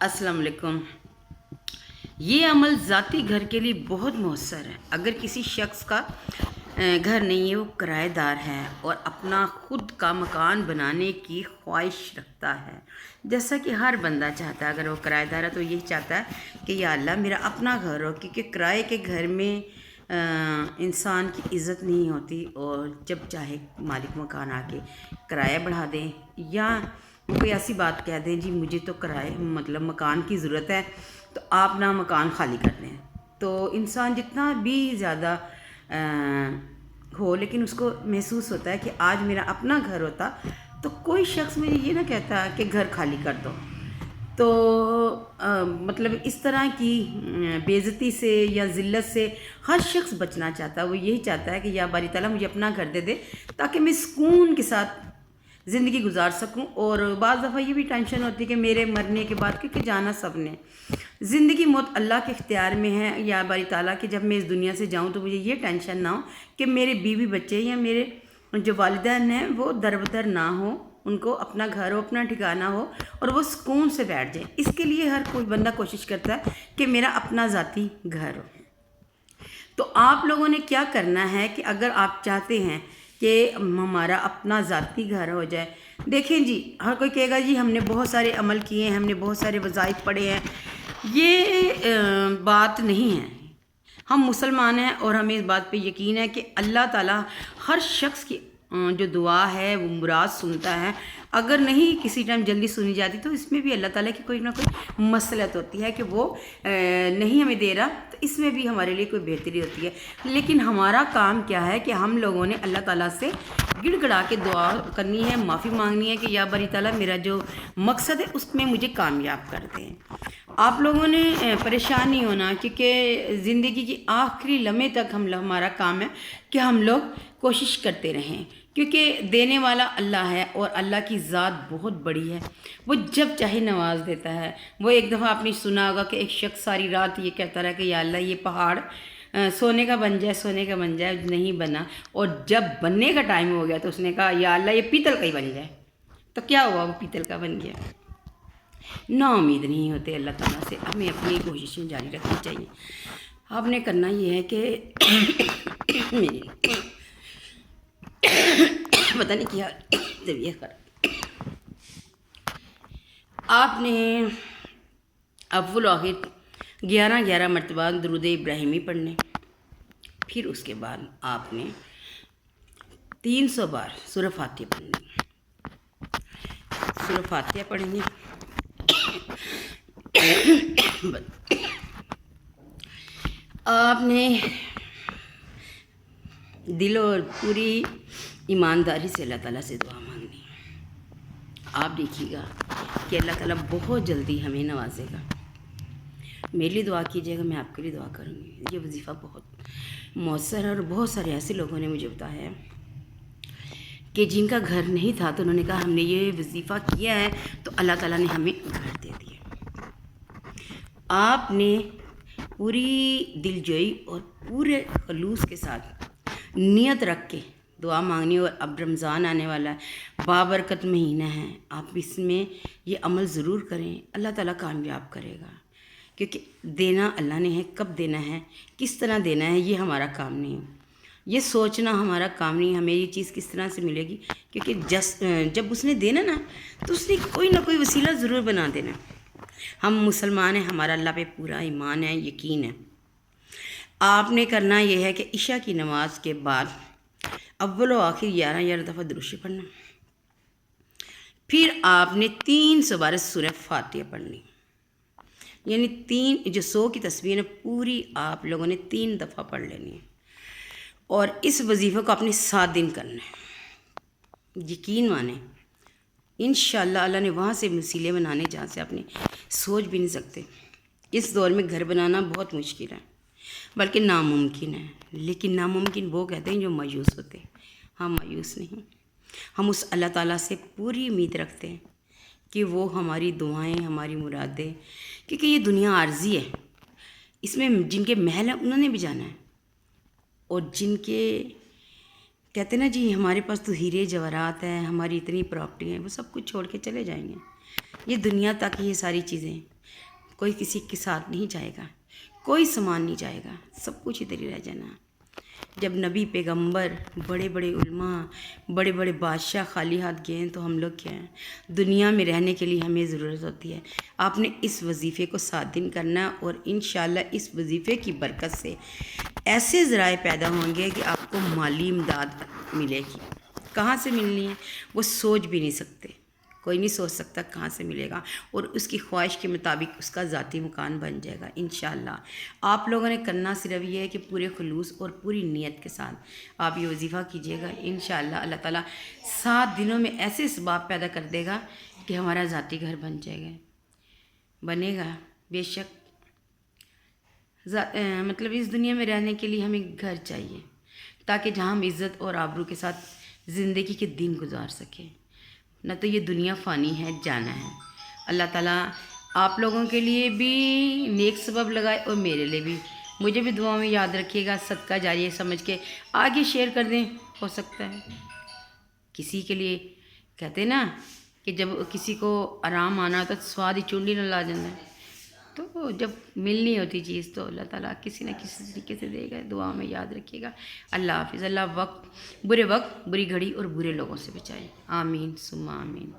अस्सलाम वालेकुम। ये अमल ज़ाती घर के लिए बहुत मौसर है। अगर किसी शख्स का घर नहीं है, वो किराएदार है और अपना ख़ुद का मकान बनाने की ख्वाहिश रखता है, जैसा कि हर बंदा चाहता है। अगर वो किराएदार है तो यही चाहता है कि या अल्लाह मेरा अपना घर हो, क्योंकि किराए के घर में इंसान की इज़्ज़त नहीं होती और जब चाहे मालिक मकान आके किराया बढ़ा दें या वो कोई ऐसी बात कह दें, जी मुझे तो किराए मतलब मकान की ज़रूरत है तो आप ना मकान खाली कर दें। तो इंसान जितना भी ज़्यादा हो, लेकिन उसको महसूस होता है कि आज मेरा अपना घर होता तो कोई शख्स मुझे ये ना कहता कि घर खाली कर दो। तो मतलब इस तरह की बेइज्जती से या ज़िल्लत से हर शख्स बचना चाहता है। वो यही चाहता है कि या बारी ताला मुझे अपना घर दे दे ताकि मैं सुकून के साथ ज़िंदगी गुजार सकूं। और बाज़ दफ़ा ये भी टेंशन होती है कि मेरे मरने के बाद, क्योंकि जाना सब ने, ज़िंदगी मौत अल्लाह के इख्तियार में है। या बारी ताला कि जब मैं इस दुनिया से जाऊं तो मुझे ये टेंशन ना हो कि मेरे बीवी बच्चे या मेरे जो वालिदैन हैं वो दरबदर ना हो, उनको अपना घर हो, अपना ठिकाना हो और वो सुकून से बैठ जाए। इसके लिए हर कोई बंदा कोशिश करता है कि मेरा अपना ज़ाती घर हो। तो आप लोगों ने क्या करना है कि अगर आप चाहते हैं कि हमारा अपना ज़ाती घर हो जाए, देखें जी, हर कोई कहेगा जी हमने बहुत सारे अमल किए हैं, हमने बहुत सारे वज़ाइफ पढ़े हैं। ये बात नहीं है। हम मुसलमान हैं और हमें इस बात पे यकीन है कि अल्लाह ताला हर शख्स की जो दुआ है वो मुराद सुनता है। अगर नहीं किसी टाइम जल्दी सुनी जाती तो इसमें भी अल्लाह ताला की कोई ना कोई मसलहत होती है कि वो नहीं हमें दे रहा, तो इसमें भी हमारे लिए कोई बेहतरी होती है। लेकिन हमारा काम क्या है कि हम लोगों ने अल्लाह ताला से गिड़गड़ा के दुआ करनी है, माफ़ी मांगनी है कि या बारी ताला मेरा जो मकसद है उसमें मुझे कामयाब कर दें। आप लोगों ने परेशान नहीं होना, क्योंकि ज़िंदगी की आखिरी लम्हे तक हमारा काम है कि हम लोग कोशिश करते रहें, क्योंकि देने वाला अल्लाह है और अल्लाह की ज़ात बहुत बड़ी है। वो जब चाहे नवाज देता है। वो एक दफ़ा आपने सुना होगा कि एक शख्स सारी रात ये कहता रहा कि या अल्लाह ये पहाड़ सोने का बन जाए, सोने का बन जाए, नहीं बना। और जब बनने का टाइम हो गया तो उसने कहा या अल्लाह ये पीतल का ही बन जाए। तो क्या हुआ, वो पीतल का बन गया। ना उम्मीद नहीं होते अल्लाह ताला से, हमें अपनी कोशिशें जारी रखनी चाहिए। आपने करना ये है कि मेरी पता नहीं क्या तबीयत खराब। आपने अव्वल आखिर 11 मरतबा दुरूद इब्राहिमी पढ़ने, फिर उसके बाद आपने 300 बार सूरह फातिहा पढ़नी। सूरह फातिहा पढ़ेंगे, आपने दिल और पूरी ईमानदारी से अल्लाह ताला से दुआ मांगनी। आप देखिएगा कि अल्लाह ताला बहुत जल्दी हमें नवाजेगा। मेरे लिए दुआ कीजिएगा, मैं आपके लिए दुआ करूँगी। ये वजीफ़ा बहुत मौसर है और बहुत सारे ऐसे लोगों ने मुझे बताया है कि जिनका घर नहीं था तो उन्होंने कहा हमने ये वजीफ़ा किया है तो अल्लाह ताला ने हमें घर दे दिया। आपने पूरी दिलजोई और पूरे खलूस के साथ नियत रख के दुआ मांगनी। और अब रमज़ान आने वाला है, बाबरकत महीना है, आप इसमें ये अमल ज़रूर करें, अल्लाह ताला कामयाब करेगा। क्योंकि देना अल्लाह ने है, कब देना है, किस तरह देना है, ये हमारा काम नहीं है। ये सोचना हमारा काम नहीं, हमें ये चीज़ किस तरह से मिलेगी, क्योंकि जब उसने देना ना तो उसने कोई ना कोई वसीला ज़रूर बना देना। हम मुसलमान हैं, हमारा अल्लाह पे पूरा ईमान है, यकीन है। आपने करना यह है कि इशा की नमाज के बाद अव्वल व आखिर 11 दफ़ा दुरूद पढ़ना। फिर आपने 300 बार सूरह फातिहा पढ़नी, यानी 3 जो 100 की तस्बीह है पूरी आप लोगों ने 3 दफ़ा पढ़ लेनी है। और इस वजीफ़े को आपने 7 दिन करना है। यकीन माने इंशाअल्लाह अल्लाह ने वहाँ से वसीले बनाने जहाँ से आपने सोच भी नहीं सकते। इस दौर में घर बनाना बहुत मुश्किल है, बल्कि नामुमकिन है। लेकिन नामुमकिन वो कहते हैं जो मायूस होते हैं। हम मायूस नहीं, हम उस अल्लाह ताला से पूरी उम्मीद रखते हैं कि वो हमारी दुआएं, हमारी मुरादें, क्योंकि ये दुनिया आर्जी है, इसमें जिनके महल हैं उन्होंने भी जाना है। और जिनके कहते ना जी हमारे पास तो हीरे जवाहरात हैं, हमारी इतनी प्रॉपर्टी है, वो सब कुछ छोड़ के चले जाएंगे। ये दुनिया तक ये सारी चीज़ें, کوئی کسی کے ساتھ نہیں جائے گا، کوئی سامان نہیں جائے گا، سب کچھ ادھر ہی رہ جانا۔ جب نبی پیغمبر بڑے بڑے علماء بڑے بڑے بادشاہ خالی ہاتھ گئے ہیں تو ہم لوگ کیا ہیں؟ دنیا میں رہنے کے لیے ہمیں ضرورت ہوتی ہے۔ آپ نے اس وظیفے کو 7 دن کرنا اور انشاءاللہ اس وظیفے کی برکت سے ایسے ذرائع پیدا ہوں گے کہ آپ کو مالی امداد ملے گی۔ کہاں سے ملنی ہے وہ سوچ بھی نہیں سکتے، کوئی نہیں سوچ سکتا کہاں سے ملے گا، اور اس کی خواہش کے مطابق اس کا ذاتی مکان بن جائے گا انشاءاللہ۔ آپ لوگوں نے کرنا صرف یہ ہے کہ پورے خلوص اور پوری نیت کے ساتھ آپ یہ وظیفہ کیجیے گا، انشاءاللہ اللہ تعالیٰ 7 دنوں میں ایسے اسباب پیدا کر دے گا کہ ہمارا ذاتی گھر بن جائے گا، بنے گا بے شک۔ مطلب اس دنیا میں رہنے کے لیے ہمیں گھر چاہیے تاکہ جہاں ہم عزت اور آبرو کے ساتھ زندگی کے دن گزار سکیں، نہ تو یہ دنیا فانی ہے، جانا ہے۔ اللہ تعالیٰ آپ لوگوں کے لیے بھی نیک سبب لگائے اور میرے لیے بھی، مجھے بھی دعاؤں میں یاد رکھیے گا، صدقہ جاریہ سمجھ کے آگے شیئر کر دیں، ہو سکتا ہے کسی کے لیے کہتے ہیں نا کہ جب کسی کو آرام آنا ہوتا تو سواد ہی چونڈی نہ لا جانا ہے، تو جب ملنی ہوتی چیز تو اللہ تعالیٰ کسی نہ کسی طریقے سے دے گا۔ دعا میں یاد رکھیے گا۔ اللہ حافظ۔ اللہ برے وقت، بری گھڑی اور برے لوگوں سے بچائے۔ آمین ثم آمین۔